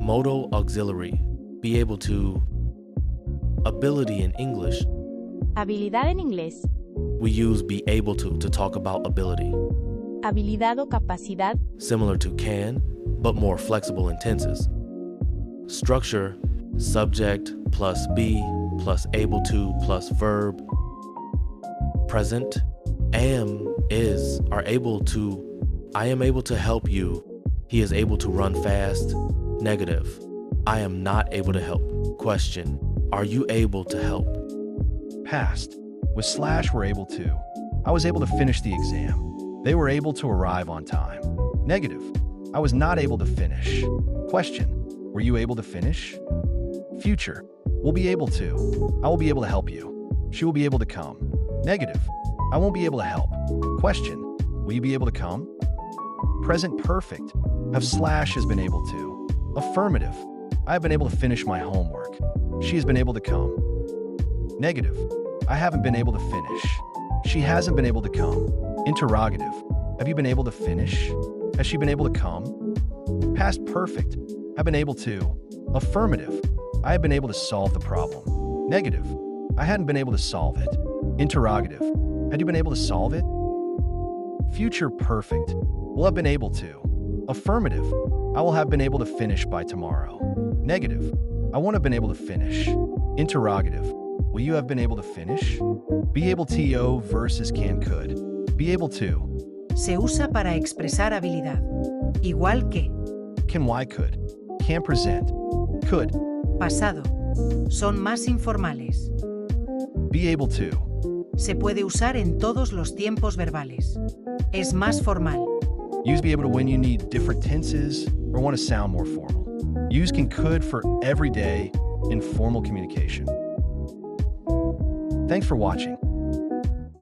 Modal auxiliary, be able to. Ability in English, Habilidad en inglés. we use be able to talk about ability, Habilidad o capacidad. similar to can, but more flexible in tenses. Structure, subject plus be plus able to plus verb. Present, am, is, are able to. I am able to help you. He is able to run fast. Negative, I am not able to help. Question, are you able to help? Past. With slash were able to. I was able to finish the exam. They were able to arrive on time. Negative. I was not able to finish. Question. Were you able to finish? Future. Will be able to. I will be able to help you. She will be able to come. Negative. I won't be able to help. Question. Will you be able to come? Present perfect. Have slash has been able to. Affirmative. I have been able to finish my homework. She has been able to come. Negative. I haven't been able to finish. She hasn't been able to come. Interrogative. Have you been able to finish? Has she been able to come? Past perfect. Have been able to. Affirmative. I have been able to solve the problem. Negative. I hadn't been able to solve it. Interrogative. Had you been able to solve it? Future perfect. Will have been able to. Affirmative. I will have been able to finish by tomorrow. Negative. I won't have been able to finish. Interrogative. Will you have been able to finish? Be able to versus can could. Be able to. Se usa para expresar habilidad. Igual que Can why could. Can present. Could. pasado. Son más informales. Be able to. Se puede usar en todos los tiempos verbales. Es más formal. Use be able to when you need different tenses or want to sound more formal. Use can could for everyday, informal communication. Thanks for watching.